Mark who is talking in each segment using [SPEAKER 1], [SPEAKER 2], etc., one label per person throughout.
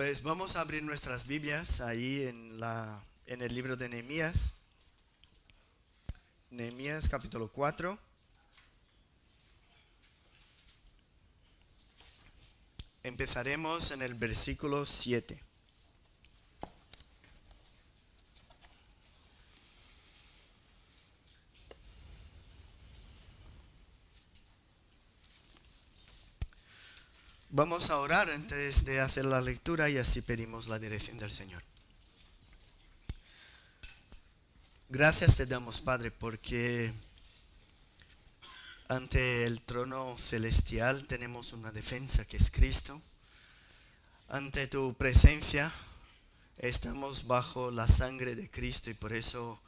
[SPEAKER 1] Pues vamos a abrir nuestras Biblias ahí en el libro de Nehemías. Nehemías capítulo 4. Empezaremos en el versículo 7. Vamos a orar antes de hacer la lectura y así pedimos la dirección del Señor. Gracias te damos, Padre, porque ante el trono celestial tenemos una defensa que es Cristo. Ante tu presencia estamos bajo la sangre de Cristo y por eso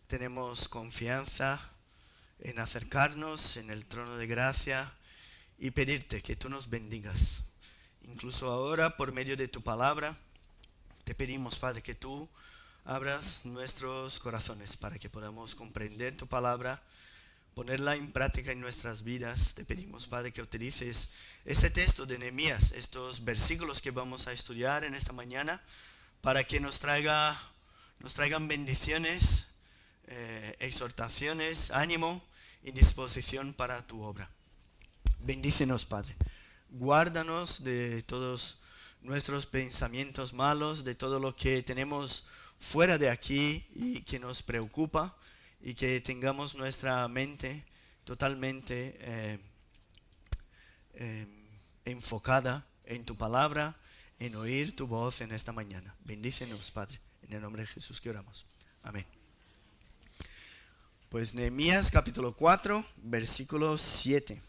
[SPEAKER 1] tenemos confianza en acercarnos en el trono de gracia y pedirte que tú nos bendigas. Incluso ahora, por medio de tu palabra, te pedimos, Padre, que tú abras nuestros corazones para que podamos comprender tu palabra, ponerla en práctica en nuestras vidas. Te pedimos, Padre, que utilices este texto de Nehemías, estos versículos que vamos a estudiar en esta mañana, para que nos traigan bendiciones, exhortaciones, ánimo y disposición para tu obra. Bendícenos, Padre. Guárdanos de todos nuestros pensamientos malos, de todo lo que tenemos fuera de aquí y que nos preocupa, y que tengamos nuestra mente totalmente enfocada en tu palabra, en oír tu voz en esta mañana. Bendícenos, Padre, en el nombre de Jesús que oramos. Amén. Pues Nehemías capítulo 4, versículo 7.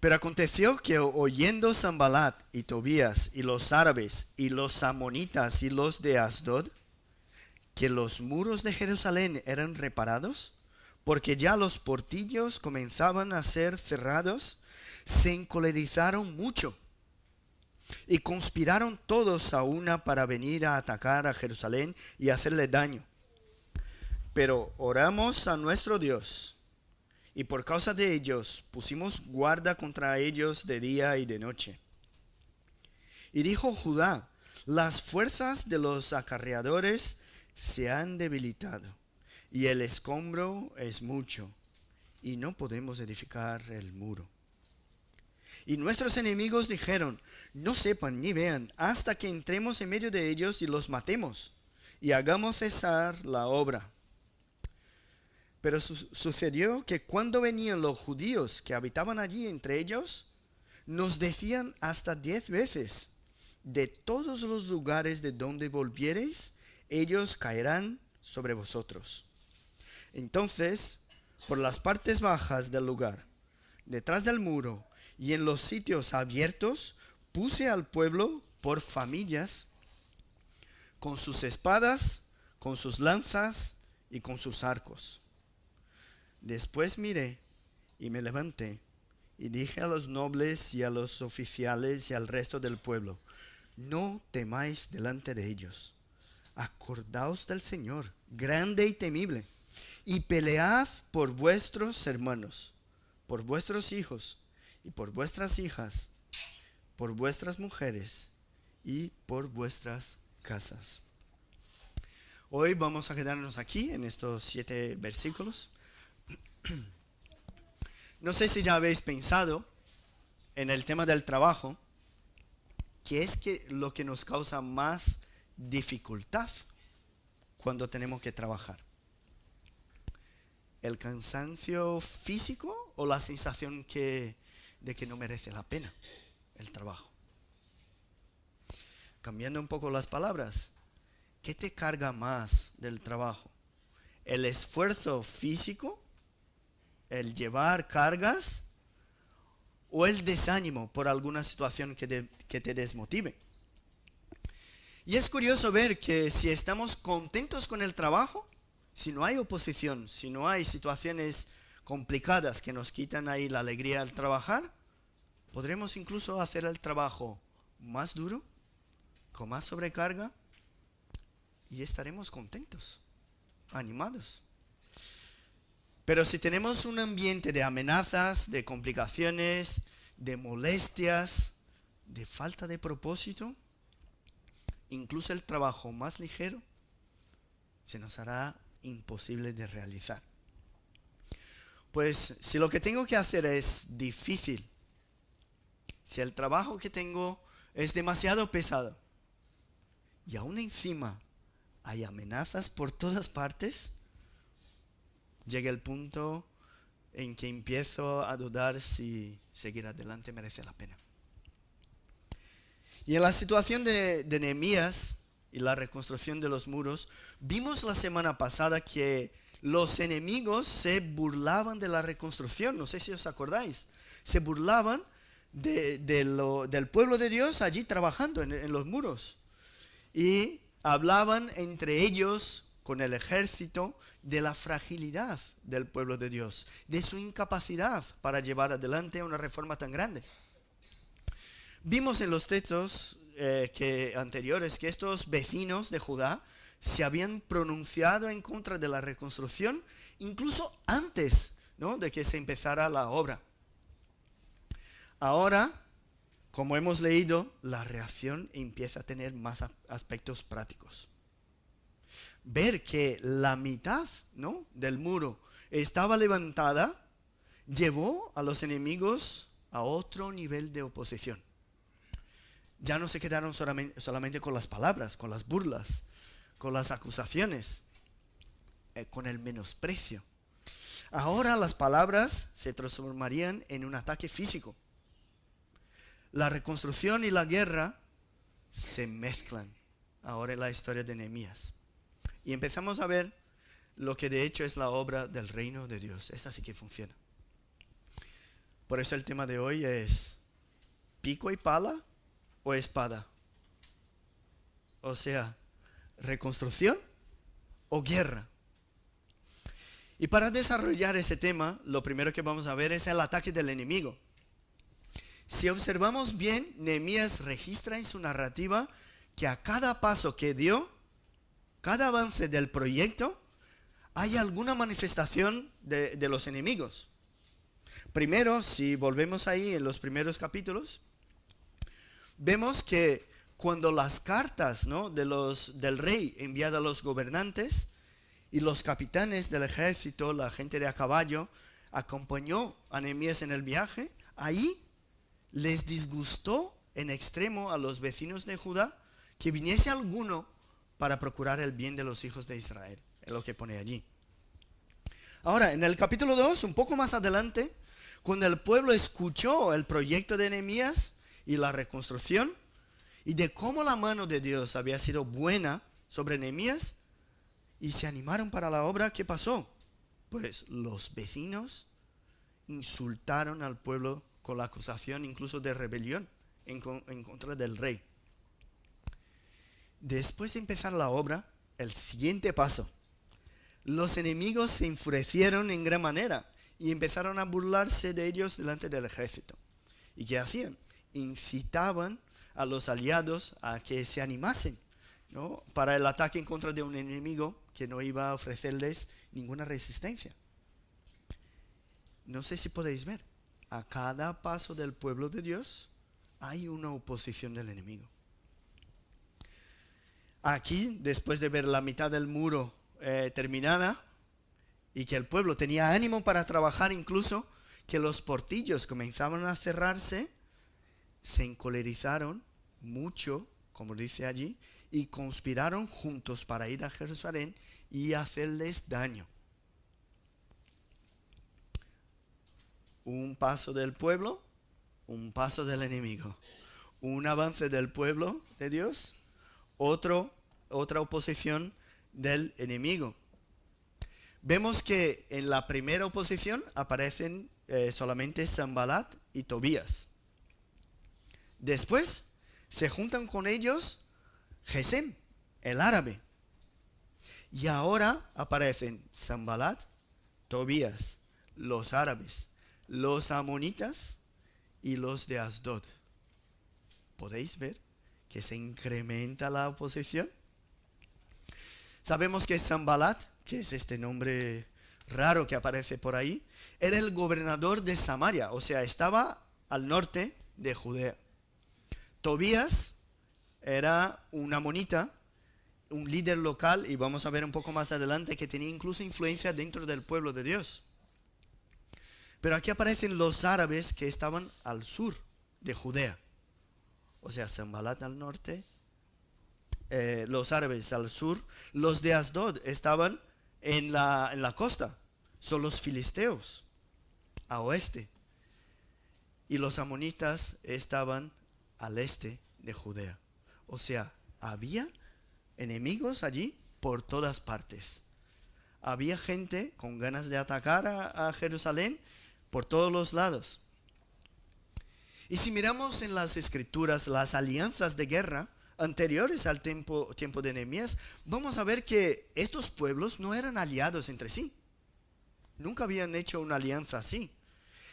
[SPEAKER 1] Pero aconteció que oyendo Sanballat y Tobías y los árabes y los amonitas y los de Asdod, que los muros de Jerusalén eran reparados, porque ya los portillos comenzaban a ser cerrados, se encolerizaron mucho y conspiraron todos a una para venir a atacar a Jerusalén y hacerle daño. Pero oramos a nuestro Dios, y por causa de ellos pusimos guarda contra ellos de día y de noche. Y dijo Judá: las fuerzas de los acarreadores se han debilitado, y el escombro es mucho, y no podemos edificar el muro. Y nuestros enemigos dijeron: no sepan ni vean hasta que entremos en medio de ellos y los matemos, y hagamos cesar la obra. Pero sucedió que cuando venían los judíos que habitaban allí entre ellos, nos decían hasta 10 veces: de todos los lugares de donde volviereis, ellos caerán sobre vosotros. Entonces, por las partes bajas del lugar, detrás del muro y en los sitios abiertos, puse al pueblo por familias, con sus espadas, con sus lanzas y con sus arcos. Después miré y me levanté y dije a los nobles y a los oficiales y al resto del pueblo: no temáis delante de ellos. Acordaos del Señor, grande y temible, y pelead por vuestros hermanos, por vuestros hijos y por vuestras hijas, por vuestras mujeres y por vuestras casas. Hoy vamos a quedarnos aquí en estos 7 versículos. No sé si ya habéis pensado en el tema del trabajo, que es lo que nos causa más dificultad cuando tenemos que trabajar. ¿El cansancio físico o la sensación de que no merece la pena el trabajo? Cambiando un poco las palabras, ¿qué te carga más del trabajo? ¿El esfuerzo físico? ¿El llevar cargas? ¿O el desánimo por alguna situación que te desmotive? Y es curioso ver que si estamos contentos con el trabajo, si no hay oposición, si no hay situaciones complicadas que nos quitan ahí la alegría al trabajar, podremos incluso hacer el trabajo más duro, con más sobrecarga, y estaremos contentos, animados. Pero si tenemos un ambiente de amenazas, de complicaciones, de molestias, de falta de propósito, incluso el trabajo más ligero se nos hará imposible de realizar. Pues si lo que tengo que hacer es difícil, si el trabajo que tengo es demasiado pesado y aún encima hay amenazas por todas partes, llega el punto en que empiezo a dudar si seguir adelante merece la pena. Y en la situación de Nehemías y la reconstrucción de los muros, vimos la semana pasada que los enemigos se burlaban de la reconstrucción. No sé si os acordáis. Se burlaban del pueblo de Dios allí trabajando en los muros. Y hablaban entre ellos, con el ejército, de la fragilidad del pueblo de Dios, de su incapacidad para llevar adelante una reforma tan grande. Vimos en los textos anteriores que estos vecinos de Judá se habían pronunciado en contra de la reconstrucción incluso antes, ¿no?, de que se empezara la obra. Ahora, como hemos leído, la reacción empieza a tener más aspectos prácticos. Ver que la mitad, ¿no?, del muro estaba levantada llevó a los enemigos a otro nivel de oposición. Ya no se quedaron solamente con las palabras, con las burlas, con las acusaciones, con el menosprecio. Ahora las palabras se transformarían en un ataque físico. La reconstrucción y la guerra se mezclan ahora en la historia de Nehemías. Y empezamos a ver lo que de hecho es la obra del reino de Dios. Es así que funciona. Por eso el tema de hoy es pico y pala o espada. O sea, reconstrucción o guerra. Y para desarrollar ese tema, lo primero que vamos a ver es el ataque del enemigo. Si observamos bien, Nehemías registra en su narrativa que a cada paso que dio, cada avance del proyecto, hay alguna manifestación de los enemigos. Primero, si volvemos ahí en los primeros capítulos, vemos que cuando las cartas, ¿no?, del rey enviadas a los gobernantes y los capitanes del ejército, la gente de a caballo, acompañó a Nehemías en el viaje, ahí les disgustó en extremo a los vecinos de Judá que viniese alguno para procurar el bien de los hijos de Israel. Es lo que pone allí. Ahora, en el capítulo 2, un poco más adelante, cuando el pueblo escuchó el proyecto de Nehemías y la reconstrucción, y de cómo la mano de Dios había sido buena sobre Nehemías, y se animaron para la obra, ¿qué pasó? Pues los vecinos insultaron al pueblo con la acusación incluso de rebelión en contra del rey. Después de empezar la obra, el siguiente paso, los enemigos se enfurecieron en gran manera y empezaron a burlarse de ellos delante del ejército. ¿Y qué hacían? Incitaban a los aliados a que se animasen, ¿no?, para el ataque en contra de un enemigo que no iba a ofrecerles ninguna resistencia. No sé si podéis ver, a cada paso del pueblo de Dios hay una oposición del enemigo. Aquí, después de ver la mitad del muro terminada y que el pueblo tenía ánimo para trabajar, incluso que los portillos comenzaban a cerrarse, se encolerizaron mucho, como dice allí, y conspiraron juntos para ir a Jerusalén y hacerles daño. Un paso del pueblo, un paso del enemigo. Un avance del pueblo de Dios, otra oposición del enemigo. Vemos que en la primera oposición aparecen solamente Sanbalat y Tobías. Después se juntan con ellos Gesem, el árabe. Y ahora aparecen Sanbalat, Tobías, los árabes, los amonitas y los de Asdod. ¿Podéis ver que se incrementa la oposición? Sabemos que Sanbalat, que es este nombre raro que aparece por ahí, era el gobernador de Samaria, o sea, estaba al norte de Judea. Tobías era un amonita, un líder local, y vamos a ver un poco más adelante que tenía incluso influencia dentro del pueblo de Dios. Pero aquí aparecen los árabes que estaban al sur de Judea. O sea, Sanbalat al norte, los árabes al sur, los de Asdod estaban en la costa, son los filisteos a oeste, y los amonitas estaban al este de Judea. O sea, había enemigos allí por todas partes. Había gente con ganas de atacar a Jerusalén por todos los lados. Y si miramos en las escrituras las alianzas de guerra anteriores al tiempo de Nehemías, vamos a ver que estos pueblos no eran aliados entre sí. Nunca habían hecho una alianza así.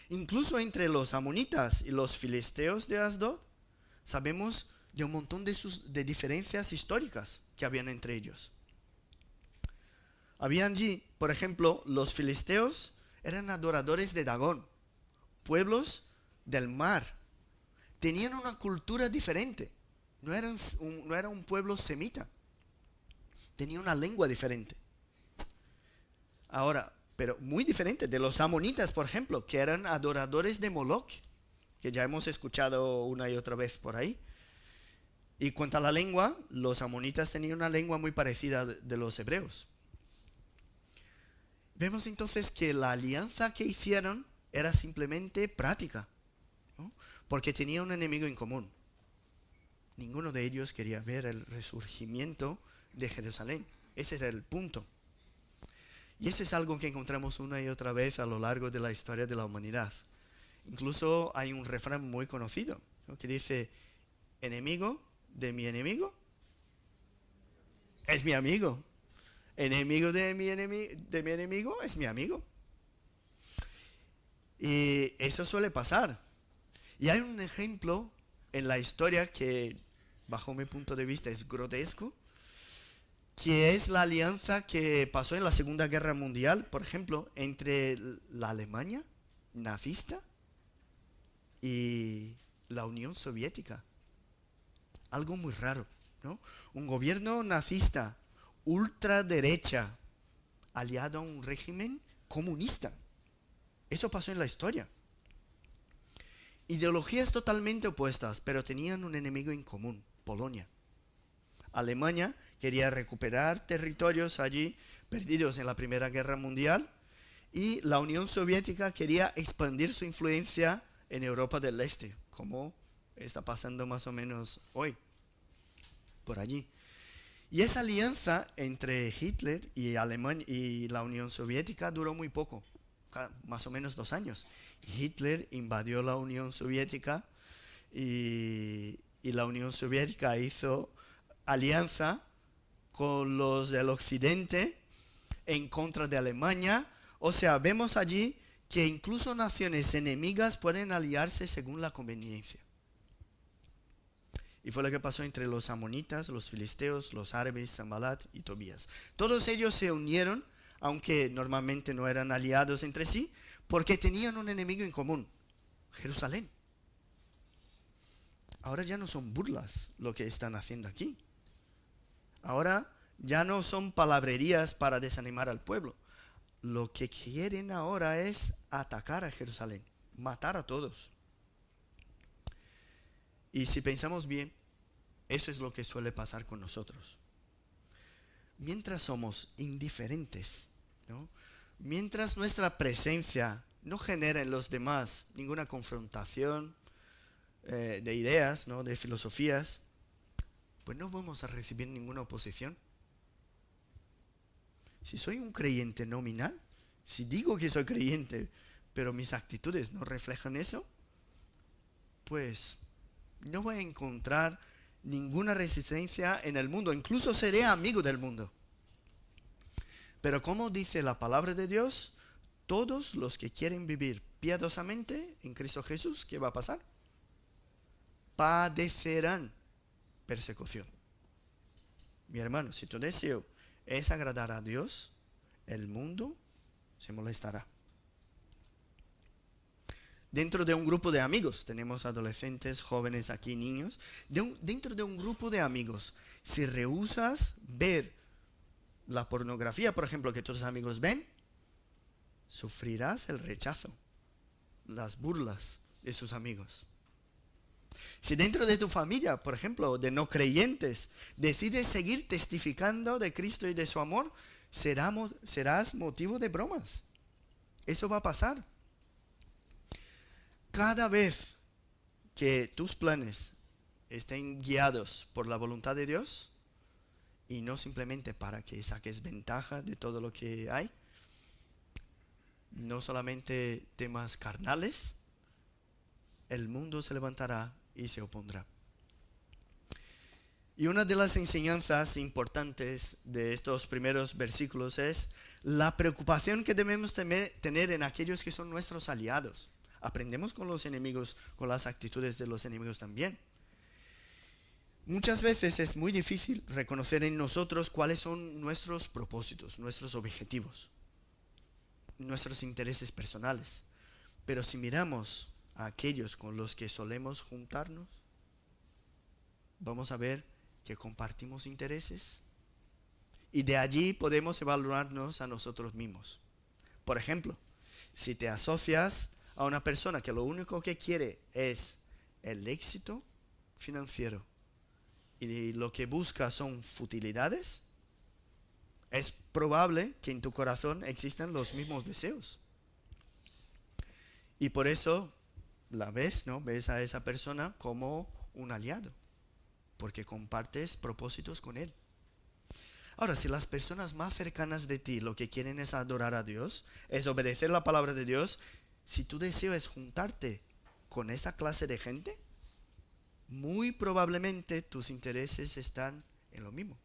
[SPEAKER 1] Incluso entre los amonitas y los filisteos de Asdod, sabemos de un montón de diferencias históricas que habían entre ellos. Habían allí, por ejemplo, los filisteos eran adoradores de Dagón, pueblos del mar. Tenían una cultura diferente. No era un pueblo semita. Tenía una lengua diferente. Ahora, pero muy diferente de los amonitas, por ejemplo, que eran adoradores de Moloch, que ya hemos escuchado una y otra vez por ahí. Y cuanto a la lengua, los amonitas tenían una lengua muy parecida de los hebreos. Vemos entonces que la alianza que hicieron era simplemente práctica, ¿no? Porque tenía un enemigo en común. Ninguno de ellos quería ver el resurgimiento de Jerusalén. Ese era el punto. Y eso es algo que encontramos una y otra vez a lo largo de la historia de la humanidad. Incluso hay un refrán muy conocido, ¿no?, que dice: enemigo de mi enemigo es mi amigo. Enemigo de mi enemigo es mi amigo. Y eso suele pasar. Y hay un ejemplo en la historia que, bajo mi punto de vista, es grotesco, que es la alianza que pasó en la Segunda Guerra Mundial, por ejemplo, entre la Alemania nazista y la Unión Soviética. Algo muy raro, ¿no? Un gobierno nazista, ultraderecha, aliado a un régimen comunista. Eso pasó en la historia. Ideologías totalmente opuestas, pero tenían un enemigo en común: Polonia. Alemania quería recuperar territorios allí perdidos en la Primera Guerra Mundial, y la Unión Soviética quería expandir su influencia en Europa del Este, como está pasando más o menos hoy, por allí. Y esa alianza entre Hitler y Alemania y la Unión Soviética duró muy poco, más o menos 2 años. Hitler invadió la Unión Soviética y la Unión Soviética hizo alianza con los del occidente en contra de Alemania. O sea, vemos allí que incluso naciones enemigas pueden aliarse según la conveniencia. Y fue lo que pasó entre los amonitas, los filisteos, los árabes, Sanbalat y Tobías. Todos ellos se unieron, aunque normalmente no eran aliados entre sí, porque tenían un enemigo en común: Jerusalén. Ahora ya no son burlas lo que están haciendo aquí. Ahora ya no son palabrerías para desanimar al pueblo. Lo que quieren ahora es atacar a Jerusalén, matar a todos. Y si pensamos bien, eso es lo que suele pasar con nosotros. Mientras somos indiferentes, ¿no?, mientras nuestra presencia no genera en los demás ninguna confrontación de ideas, ¿no?, de filosofías, pues no vamos a recibir ninguna oposición. Si soy un creyente nominal, si digo que soy creyente, pero mis actitudes no reflejan eso, pues no voy a encontrar ninguna resistencia en el mundo. Incluso seré amigo del mundo. Pero como dice la palabra de Dios, todos los que quieren vivir piadosamente en Cristo Jesús, ¿qué va a pasar? Padecerán persecución. Mi hermano, si tu deseo es agradar a Dios, el mundo se molestará. dentro de un grupo de amigos, tenemos adolescentes, jóvenes aquí, niños, dentro de un grupo de amigos, si rehusas ver la pornografía, por ejemplo, que tus amigos ven, sufrirás el rechazo, las burlas de sus amigos. Si dentro de tu familia, por ejemplo, de no creyentes, decides seguir testificando de Cristo y de su amor, serás motivo de bromas. Eso va a pasar. Cada vez que tus planes estén guiados por la voluntad de Dios, y no simplemente para que saques ventaja de todo lo que hay, no solamente temas carnales, el mundo se levantará y se opondrá. Y una de las enseñanzas importantes de estos primeros versículos es la preocupación que debemos tener en aquellos que son nuestros aliados. Aprendemos con los enemigos, con las actitudes de los enemigos también. Muchas veces es muy difícil reconocer en nosotros cuáles son nuestros propósitos, nuestros objetivos, nuestros intereses personales. Pero si miramos a aquellos con los que solemos juntarnos, vamos a ver que compartimos intereses y de allí podemos evaluarnos a nosotros mismos. Por ejemplo, si te asocias a una persona que lo único que quiere es el éxito financiero y lo que busca son futilidades, es probable que en tu corazón existan los mismos deseos. Y por eso la ves, ¿no? Ves a esa persona como un aliado, porque compartes propósitos con él. Ahora, si las personas más cercanas de ti lo que quieren es adorar a Dios, es obedecer la palabra de Dios, si tu deseo es juntarte con esa clase de gente, muy probablemente tus intereses están en lo mismo.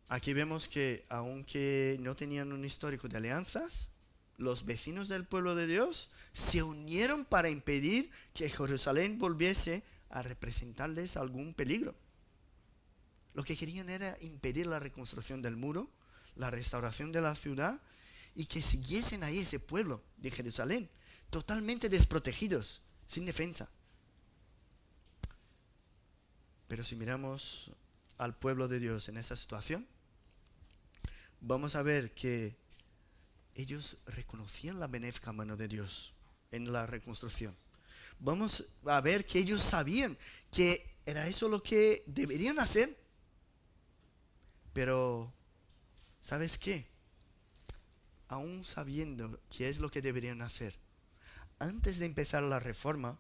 [SPEAKER 1] Aquí vemos que aunque no tenían un histórico de alianzas, los vecinos del pueblo de Dios se unieron para impedir que Jerusalén volviese a representarles algún peligro. Lo que querían era impedir la reconstrucción del muro, la restauración de la ciudad y que siguiesen ahí ese pueblo de Jerusalén, totalmente desprotegidos, sin defensa. Pero si miramos al pueblo de Dios en esa situación, vamos a ver que ellos reconocían la benéfica mano de Dios en la reconstrucción. Vamos a ver que ellos sabían que era eso lo que deberían hacer. Pero, ¿sabes qué? Aún sabiendo qué es lo que deberían hacer, antes de empezar la reforma,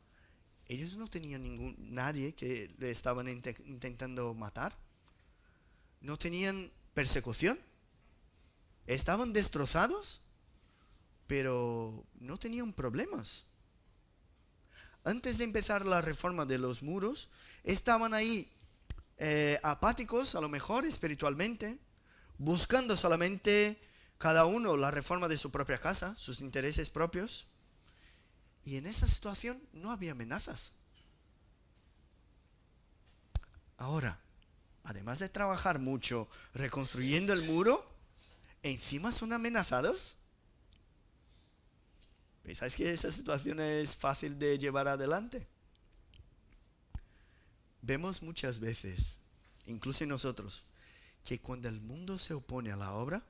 [SPEAKER 1] ellos no tenían nadie que le estaban intentando matar. No tenían persecución. Estaban destrozados, pero no tenían problemas. Antes de empezar la reforma de los muros, estaban ahí apáticos, a lo mejor espiritualmente, buscando solamente cada uno la reforma de su propia casa, sus intereses propios. Y en esa situación no había amenazas. Ahora, además de trabajar mucho reconstruyendo el muro, encima son amenazados. ¿Pensáis que esa situación es fácil de llevar adelante? Vemos muchas veces, incluso nosotros, que cuando el mundo se opone a la obra,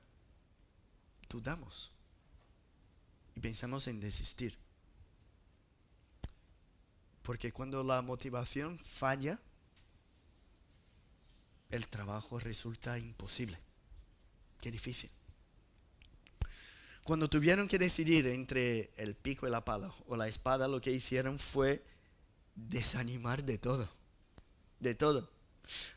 [SPEAKER 1] dudamos y pensamos en desistir. Porque cuando la motivación falla, el trabajo resulta imposible. Qué difícil. Cuando tuvieron que decidir entre el pico y la pala o la espada, lo que hicieron fue desanimar de todo. De todo.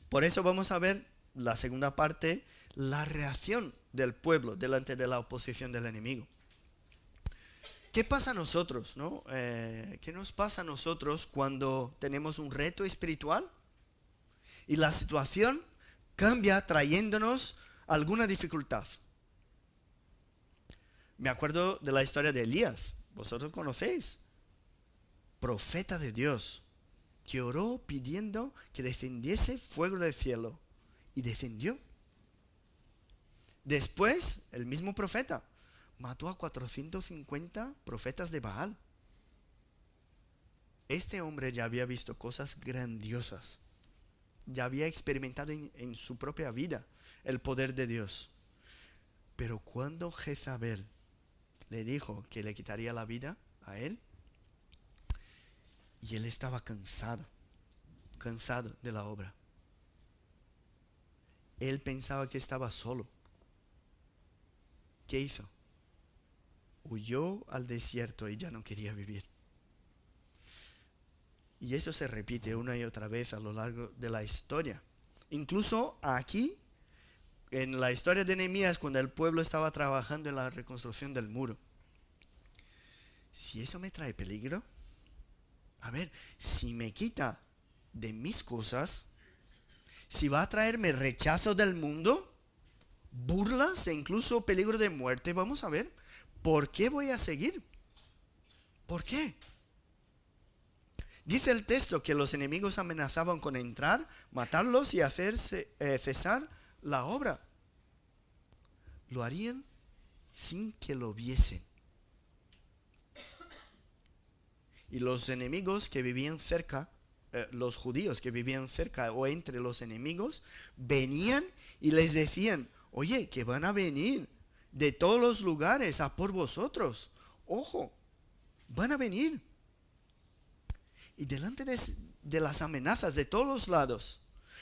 [SPEAKER 1] Por eso vamos a ver la segunda parte, la reacción del pueblo delante de la oposición del enemigo. ¿Qué pasa a nosotros, no? ¿Qué nos pasa a nosotros cuando tenemos un reto espiritual y la situación cambia trayéndonos alguna dificultad? Me acuerdo de la historia de Elías. Vosotros conocéis. Profeta de Dios, que oró pidiendo que descendiese fuego del cielo. Y descendió. Después, el mismo profeta mató a 450 profetas de Baal. Este hombre ya había visto cosas grandiosas. Ya había experimentado en su propia vida el poder de Dios. Pero cuando Jezabel le dijo que le quitaría la vida a él, y él estaba cansado de la obra. Él pensaba que estaba solo. ¿Qué hizo? Huyó al desierto y ya no quería vivir. Y eso se repite una y otra vez a lo largo de la historia. Incluso aquí, en la historia de Nehemías, cuando el pueblo estaba trabajando en la reconstrucción del muro. Si eso me trae peligro, a ver, si me quita de mis cosas, si va a traerme rechazo del mundo, burlas e incluso peligro de muerte, vamos a ver, ¿por qué voy a seguir? ¿Por qué? Dice el texto que los enemigos amenazaban con entrar, matarlos y hacer cesar la obra. Lo harían sin que lo viesen. Y los enemigos que vivían cerca, los judíos que vivían cerca o entre los enemigos, venían y les decían, oye, que van a venir de todos los lugares a por vosotros. Ojo, van a venir. Y delante de las amenazas de todos los lados,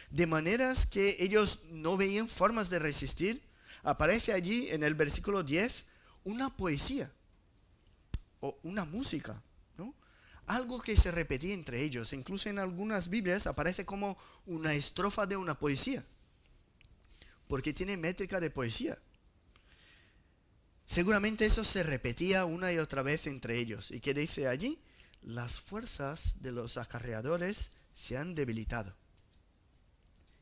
[SPEAKER 1] de maneras que ellos no veían formas de resistir, aparece allí en el versículo 10 una poesía o una música, ¿no? Algo que se repetía entre ellos. Incluso en algunas Biblias aparece como una estrofa de una poesía, porque tiene métrica de poesía. Seguramente eso se repetía una y otra vez entre ellos. ¿Y qué dice allí? Las fuerzas de los acarreadores se han debilitado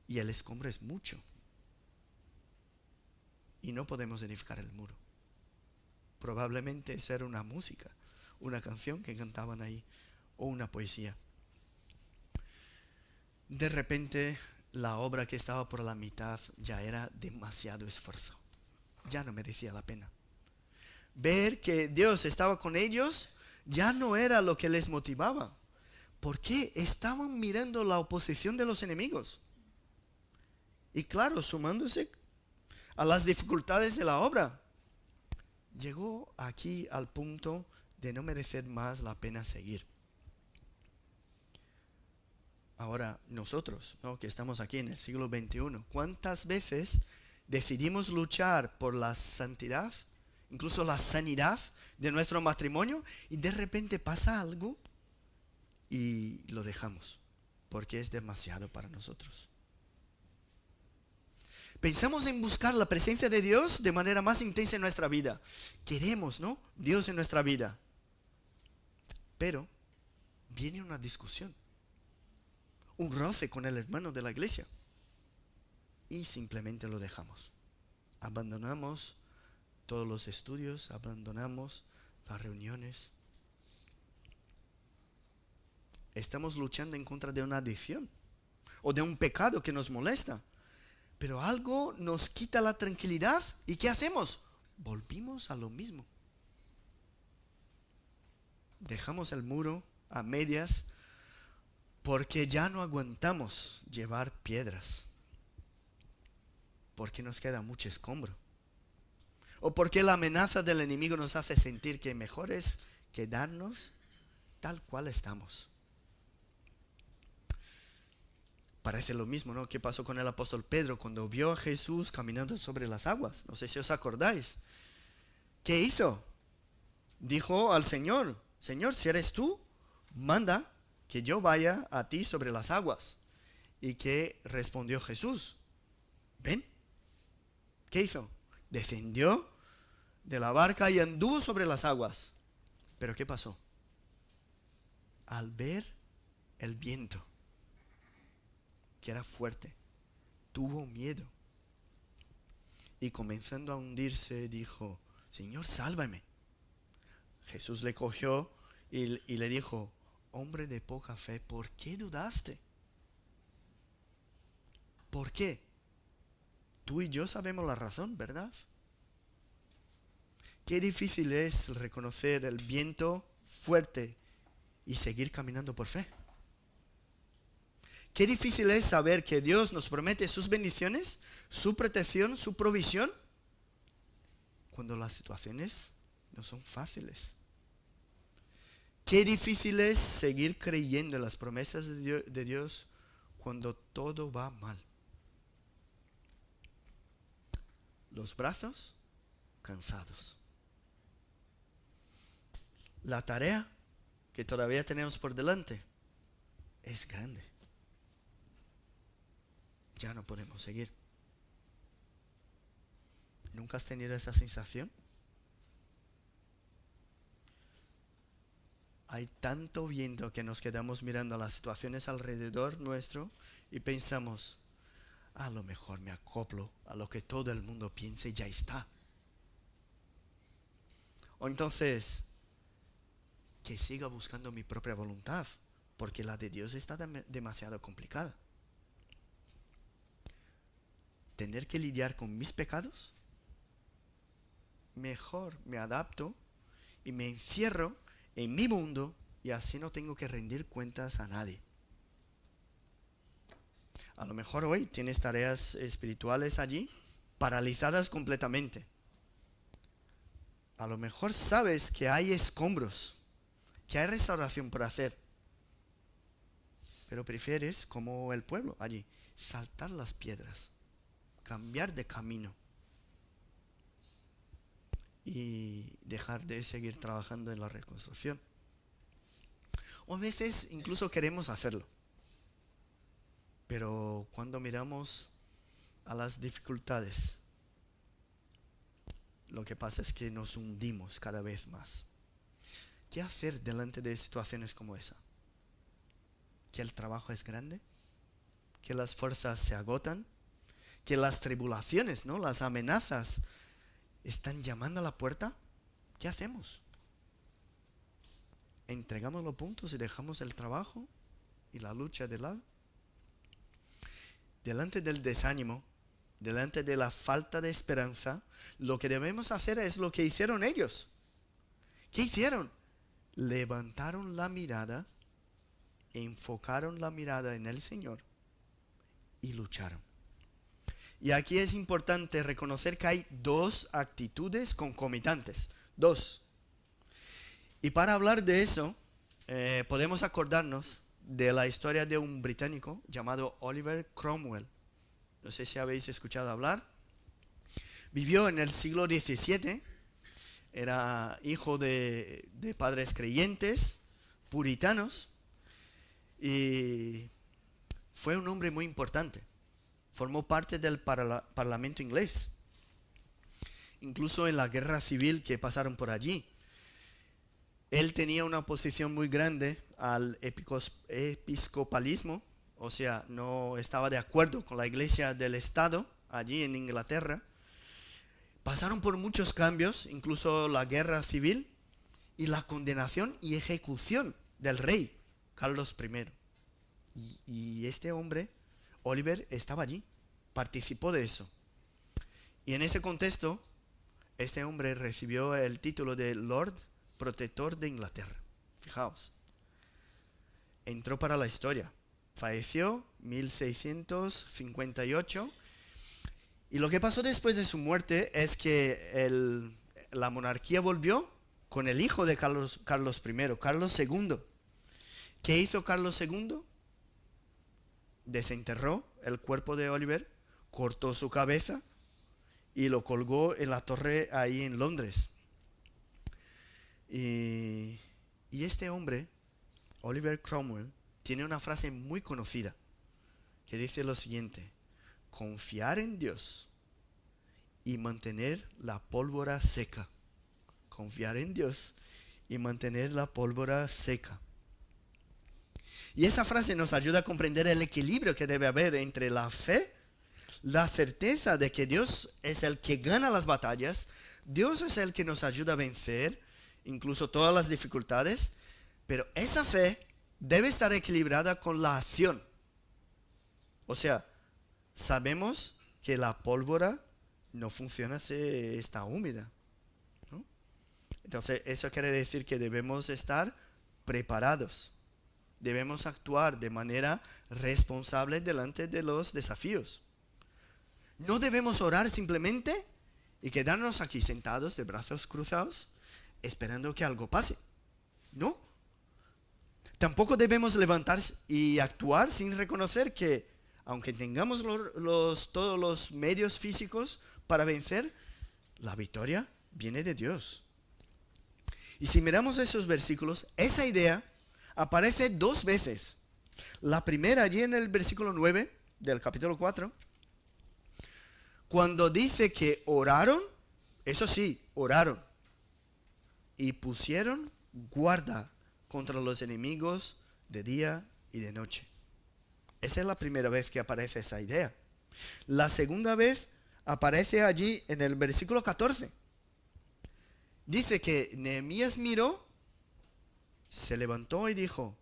[SPEAKER 1] y el escombro es mucho y no podemos edificar el muro. Probablemente eso era una música, una canción que cantaban ahí o una poesía. De repente la obra que estaba por la mitad ya era demasiado esfuerzo, ya no merecía la pena. Ver que Dios estaba con ellos ya no era lo que les motivaba. ¿Por qué? Estaban mirando la oposición de los enemigos. Y claro, sumándose a las dificultades de la obra, llegó aquí al punto de no merecer más la pena seguir. Ahora, nosotros, ¿no?, que estamos aquí en el siglo XXI, ¿cuántas veces decidimos luchar por la santidad, incluso la sanidad de nuestro matrimonio, y de repente pasa algo y lo dejamos porque es demasiado para nosotros? Pensamos en buscar la presencia de Dios de manera más intensa en nuestra vida. Queremos, ¿no?, Dios en nuestra vida. Pero viene una discusión, un roce con el hermano de la iglesia y simplemente lo dejamos. Abandonamos todos los estudios, abandonamos las reuniones. Estamos luchando en contra de una adicción o de un pecado que nos molesta. Pero algo nos quita la tranquilidad. ¿Y qué hacemos? Volvimos a lo mismo. Dejamos el muro a medias porque ya no aguantamos llevar piedras. Porque nos queda mucho escombro. O porque la amenaza del enemigo nos hace sentir que mejor es quedarnos tal cual estamos. Parece lo mismo, ¿no?, que pasó con el apóstol Pedro cuando vio a Jesús caminando sobre las aguas. No sé si os acordáis. ¿Qué hizo? Dijo al Señor, Señor, si eres tú, manda que yo vaya a ti sobre las aguas. ¿Y qué respondió Jesús? Ven. ¿Qué hizo? Descendió de la barca y anduvo sobre las aguas. ¿Pero qué pasó? Al ver el viento, que era fuerte, tuvo miedo y comenzando a hundirse dijo, Señor, sálvame. Jesús le cogió y le dijo, hombre de poca fe, ¿por qué dudaste? ¿Por qué? Tú y yo sabemos la razón, ¿verdad? Qué difícil es reconocer el viento fuerte y seguir caminando por fe. Qué difícil es saber que Dios nos promete sus bendiciones, su protección, su provisión, cuando las situaciones no son fáciles. Qué difícil es seguir creyendo en las promesas de Dios cuando todo va mal. Los brazos cansados. La tarea que todavía tenemos por delante es grande. Ya no podemos seguir. ¿Nunca has tenido esa sensación? Hay tanto viento que nos quedamos mirando las situaciones alrededor nuestro y pensamos, a lo mejor me acoplo a lo que todo el mundo piense y ya está. O entonces, que siga buscando mi propia voluntad, porque la de Dios está demasiado complicada. Tener que lidiar con mis pecados, mejor me adapto y me encierro en mi mundo y así no tengo que rendir cuentas a nadie. A lo mejor hoy tienes tareas espirituales allí paralizadas completamente. A lo mejor sabes que hay escombros, que hay restauración por hacer, pero prefieres, como el pueblo allí, saltar las piedras, cambiar de camino y dejar de seguir trabajando en la reconstrucción. O a veces incluso queremos hacerlo, pero cuando miramos a las dificultades, lo que pasa es que nos hundimos cada vez más. ¿Qué hacer delante de situaciones como esa? ¿Que el trabajo es grande? ¿Que las fuerzas se agotan? ¿Que las tribulaciones, ¿no? Las amenazas están llamando a la puerta? ¿Qué hacemos? ¿Entregamos los puntos y dejamos el trabajo y la lucha de lado? Delante del desánimo, delante de la falta de esperanza, lo que debemos hacer es lo que hicieron ellos. ¿Qué hicieron? Levantaron la mirada, enfocaron la mirada en el Señor y lucharon. Y aquí es importante reconocer que hay dos actitudes concomitantes. Dos. Y para hablar de eso, podemos acordarnos de la historia de un británico llamado Oliver Cromwell. No sé si habéis escuchado hablar. Vivió en el siglo XVII. Era hijo de padres creyentes, puritanos. Y fue un hombre muy importante. Formó parte del Parlamento inglés. Incluso en la guerra civil que pasaron por allí. Él tenía una oposición muy grande al episcopalismo, o sea, no estaba de acuerdo con la iglesia del Estado allí en Inglaterra. Pasaron por muchos cambios, incluso la guerra civil y la condenación y ejecución del rey Carlos I. Y este hombre, Oliver, estaba allí, participó de eso. Y en ese contexto, este hombre recibió el título de Lord Protector de Inglaterra. Fijaos, entró para la historia. Falleció en 1658. Y lo que pasó después de su muerte es que la monarquía volvió con el hijo de Carlos I, Carlos II. ¿Qué hizo Carlos II? Desenterró el cuerpo de Oliver, cortó su cabeza y lo colgó en la torre ahí en Londres. Y este hombre, Oliver Cromwell, tiene una frase muy conocida que dice lo siguiente: confiar en Dios y mantener la pólvora seca. Confiar en Dios y mantener la pólvora seca. Y esa frase nos ayuda a comprender el equilibrio que debe haber entre la fe, la certeza de que Dios es el que gana las batallas, Dios es el que nos ayuda a vencer incluso todas las dificultades, pero esa fe debe estar equilibrada con la acción. O sea, sabemos que la pólvora no funciona si está húmeda, ¿no? Entonces, eso quiere decir que debemos estar preparados. Debemos actuar de manera responsable delante de los desafíos. No debemos orar simplemente y quedarnos aquí sentados de brazos cruzados esperando que algo pase. No. Tampoco debemos levantarse y actuar sin reconocer que, aunque tengamos todos los medios físicos para vencer, la victoria viene de Dios. Y si miramos esos versículos, esa idea aparece 2 veces. La primera allí en el versículo 9 del capítulo 4, cuando dice que oraron, eso sí, oraron, y pusieron guarda contra los enemigos de día y de noche. Esa es la primera vez que aparece esa idea. La segunda vez aparece allí en el versículo 14. Dice que Nehemías miró, se levantó y dijo: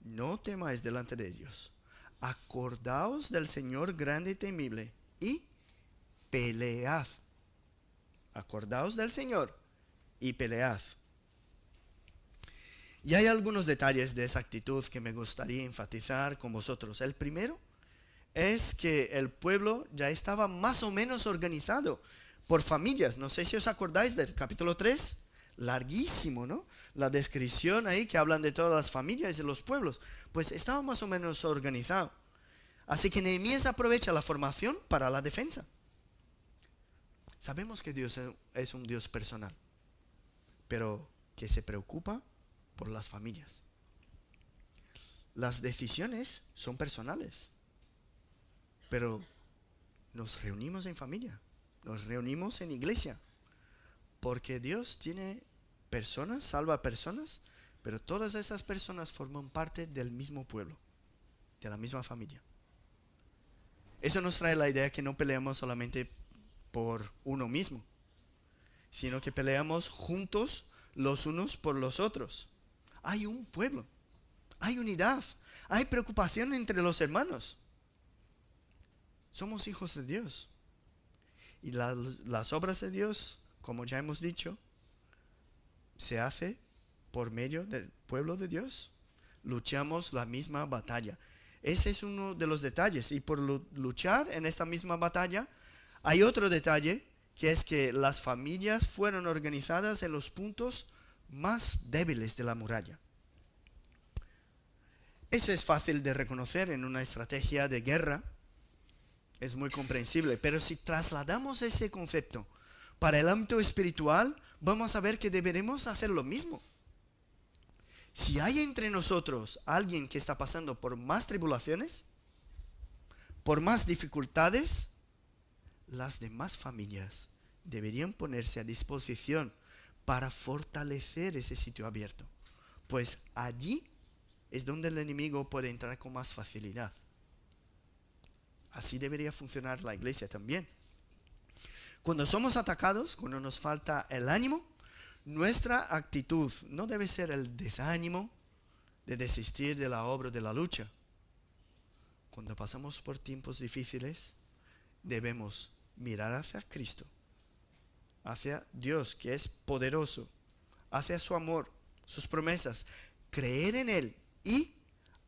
[SPEAKER 1] no temáis delante de ellos, acordaos del Señor grande y temible y pelead. Acordaos del Señor y pelead. Y hay algunos detalles de esa actitud que me gustaría enfatizar con vosotros. El primero es que el pueblo ya estaba más o menos organizado por familias. No sé si os acordáis del capítulo 3, larguísimo, ¿no? La descripción ahí que hablan de todas las familias y de los pueblos. Pues estaba más o menos organizado. Así que Nehemías aprovecha la formación para la defensa. Sabemos que Dios es un Dios personal, pero que se preocupa por las familias. Las decisiones son personales, pero nos reunimos en familia, nos reunimos en iglesia, porque Dios tiene personas, salva personas, pero todas esas personas forman parte del mismo pueblo, de la misma familia. Eso nos trae la idea que no peleamos solamente por uno mismo, sino que peleamos juntos los unos por los otros. Hay un pueblo, hay unidad, hay preocupación entre los hermanos. Somos hijos de Dios. Y las obras de Dios, como ya hemos dicho, se hace por medio del pueblo de Dios. Luchamos la misma batalla. Ese es uno de los detalles. Y por luchar en esta misma batalla, hay otro detalle, que es que las familias fueron organizadas en los puntos más débiles de la muralla. Eso es fácil de reconocer en una estrategia de guerra. Es muy comprensible. Pero si trasladamos ese concepto para el ámbito espiritual, vamos a ver que deberemos hacer lo mismo. Si hay entre nosotros alguien que está pasando por más tribulaciones, por más dificultades, las demás familias deberían ponerse a disposición para fortalecer ese sitio abierto, pues allí es donde el enemigo puede entrar con más facilidad. Así debería funcionar la iglesia también. Cuando somos atacados, cuando nos falta el ánimo, nuestra actitud no debe ser el desánimo de desistir de la obra de la lucha. Cuando pasamos por tiempos difíciles, debemos mirar hacia Cristo, hacia Dios que es poderoso, hacia su amor, sus promesas, creer en Él y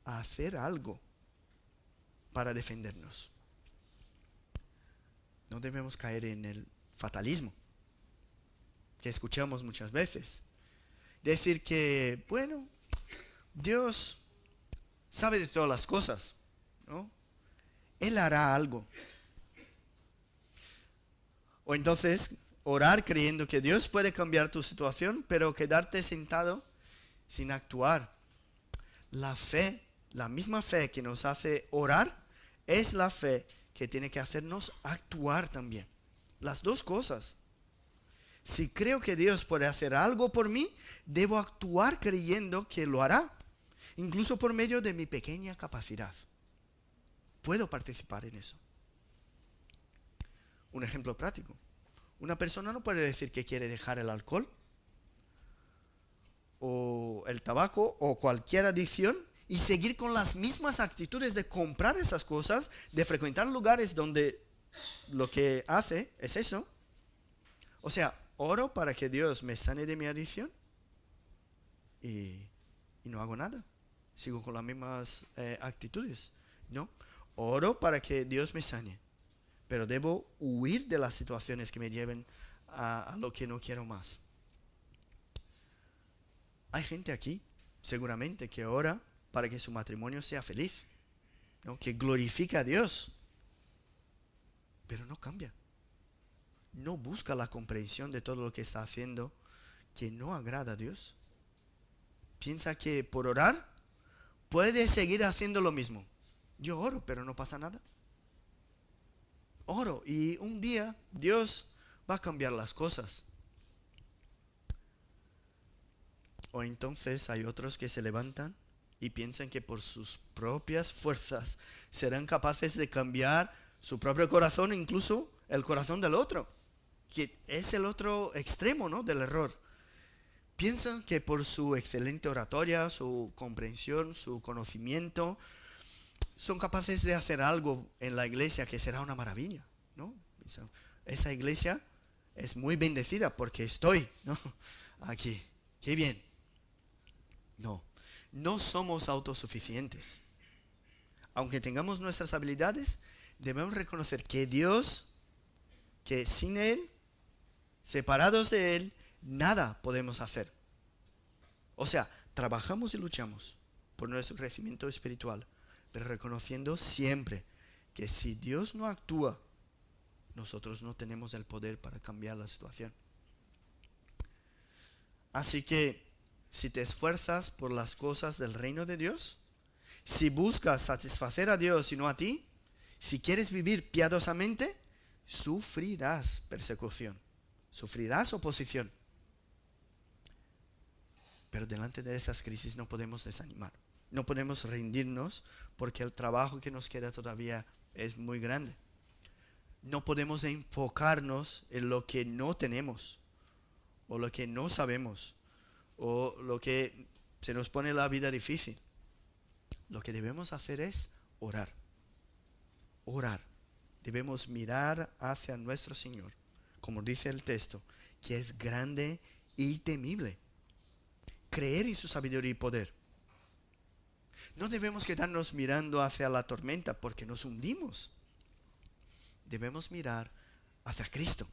[SPEAKER 1] hacer algo para defendernos. No debemos caer en el fatalismo que escuchamos muchas veces. Decir que, bueno, Dios sabe de todas las cosas, ¿no? Él hará algo. O entonces orar creyendo que Dios puede cambiar tu situación, pero quedarte sentado sin actuar. La fe, la misma fe que nos hace orar, es la fe que tiene que hacernos actuar también. Las dos cosas. Si creo que Dios puede hacer algo por mí, debo actuar creyendo que lo hará, incluso por medio de mi pequeña capacidad. Puedo participar en eso. Un ejemplo práctico. Una persona no puede decir que quiere dejar el alcohol o el tabaco o cualquier adicción y seguir con las mismas actitudes de comprar esas cosas, de frecuentar lugares donde lo que hace es eso. O sea, oro para que Dios me sane de mi adicción y no hago nada. Sigo con las mismas actitudes. No, oro para que Dios me sane, pero debo huir de las situaciones que me lleven a lo que no quiero más. Hay gente aquí, seguramente, que ora para que su matrimonio sea feliz, ¿no? Que glorifica a Dios, pero no cambia. No busca la comprensión de todo lo que está haciendo, que no agrada a Dios. Piensa que por orar puede seguir haciendo lo mismo. Yo oro, pero no pasa nada. Oro y un día Dios va a cambiar las cosas. O entonces hay otros que se levantan y piensan que por sus propias fuerzas serán capaces de cambiar su propio corazón, incluso el corazón del otro, que es el otro extremo, ¿no?, del error. Piensan que por su excelente oratoria, su comprensión, su conocimiento, son capaces de hacer algo en la iglesia que será una maravilla, ¿no? Esa iglesia es muy bendecida porque estoy, ¿no?, aquí. ¡Qué bien! No, no somos autosuficientes. Aunque tengamos nuestras habilidades, debemos reconocer que Dios, que sin Él, separados de Él, nada podemos hacer. O sea, trabajamos y luchamos por nuestro crecimiento espiritual, pero reconociendo siempre que si Dios no actúa, nosotros no tenemos el poder para cambiar la situación. Así que, si te esfuerzas por las cosas del reino de Dios, si buscas satisfacer a Dios y no a ti, si quieres vivir piadosamente, sufrirás persecución, sufrirás oposición. Pero delante de esas crisis no podemos desanimar, no podemos rendirnos porque el trabajo que nos queda todavía es muy grande. No podemos enfocarnos en lo que no tenemos o lo que no sabemos o lo que se nos pone la vida difícil. Lo que debemos hacer es orar. Orar. Debemos mirar hacia nuestro Señor, como dice el texto, que es grande y temible. Creer en su sabiduría y poder. No debemos quedarnos mirando hacia la tormenta porque nos hundimos. Debemos mirar hacia Cristo.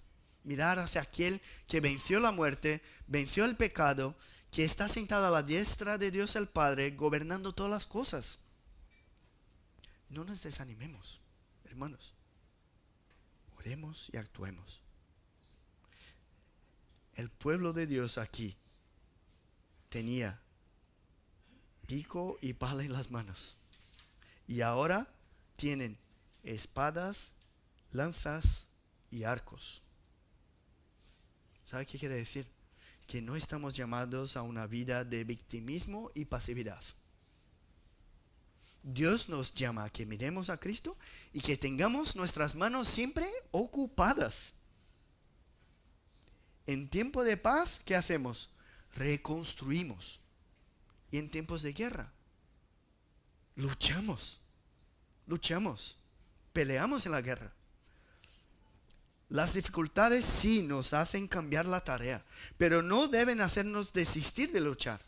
[SPEAKER 1] Mirar hacia aquel que venció la muerte, venció el pecado, que está sentado a la diestra de Dios el Padre, gobernando todas las cosas. No nos desanimemos, hermanos. Oremos y actuemos. El pueblo de Dios aquí tenía pico y pala en las manos. Y ahora tienen espadas, lanzas y arcos. ¿Sabe qué quiere decir? Que no estamos llamados a una vida de victimismo y pasividad. Dios nos llama a que miremos a Cristo y que tengamos nuestras manos siempre ocupadas. En tiempo de paz, ¿qué hacemos? Reconstruimos. Y en tiempos de guerra, luchamos, peleamos en la guerra. Las dificultades sí nos hacen cambiar la tarea, pero no deben hacernos desistir de luchar.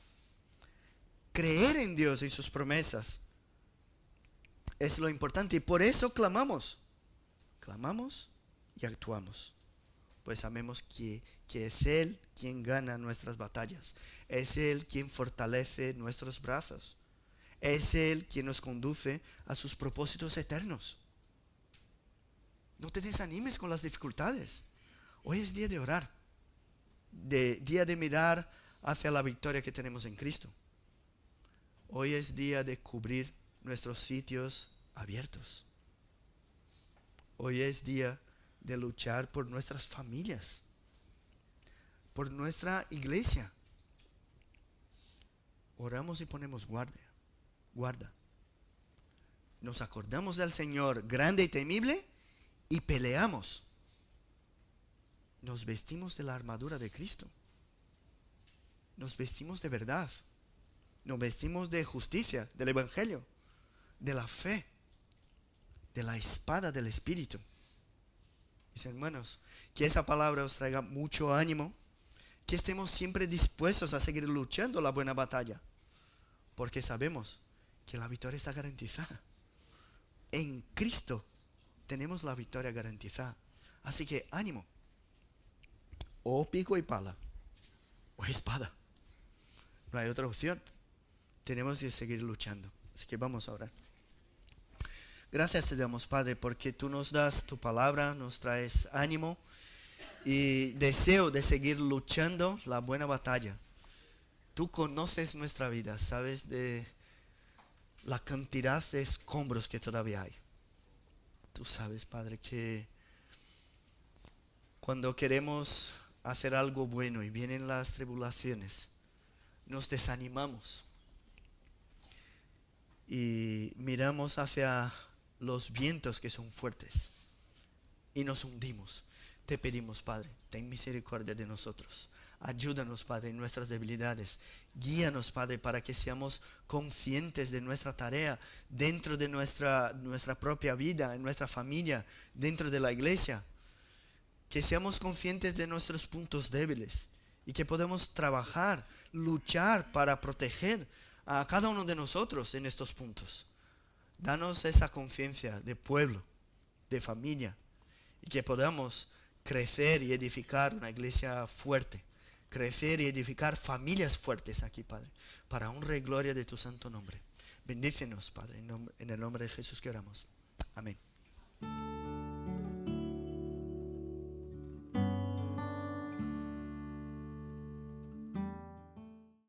[SPEAKER 1] Creer en Dios y sus promesas es lo importante y por eso clamamos y actuamos. Pues sabemos que es Él quien gana nuestras batallas, es Él quien fortalece nuestros brazos, es Él quien nos conduce a sus propósitos eternos. No te desanimes con las dificultades. Hoy es día de orar, día de mirar hacia la victoria que tenemos en Cristo. Hoy es día de cubrir nuestros sitios abiertos. Hoy es día de luchar por nuestras familias, por nuestra iglesia. Oramos y ponemos guarda. Nos acordamos del Señor grande y temible y peleamos. Nos vestimos de la armadura de Cristo. Nos vestimos de verdad. Nos vestimos de justicia, del Evangelio, de la fe, de la espada del Espíritu. Mis hermanos, que esa palabra os traiga mucho ánimo, que estemos siempre dispuestos a seguir luchando la buena batalla, porque sabemos que la victoria está garantizada. En Cristo tenemos la victoria garantizada. Así que ánimo. O pico y pala, o espada. No hay otra opción. Tenemos que seguir luchando. Así que vamos a orar. Gracias te damos, Padre, porque tú nos das tu palabra, nos traes ánimo y deseo de seguir luchando la buena batalla. Tú conoces nuestra vida, sabes de la cantidad de escombros que todavía hay. Tú sabes, Padre, que cuando queremos hacer algo bueno y vienen las tribulaciones, nos desanimamos y miramos hacia los vientos que son fuertes y nos hundimos. Te pedimos, Padre, ten misericordia de nosotros. Ayúdanos, Padre, en nuestras debilidades. Guíanos, Padre, para que seamos conscientes de nuestra tarea dentro de nuestra propia vida, en nuestra familia, dentro de la iglesia. Que seamos conscientes de nuestros puntos débiles y que podamos trabajar, luchar para proteger a cada uno de nosotros en estos puntos. Danos esa conciencia de pueblo, de familia, y que podamos crecer y edificar una iglesia fuerte, crecer y edificar familias fuertes aquí, Padre, para honra y gloria de tu santo nombre. Bendícenos, Padre, en el nombre de Jesús que oramos. Amén.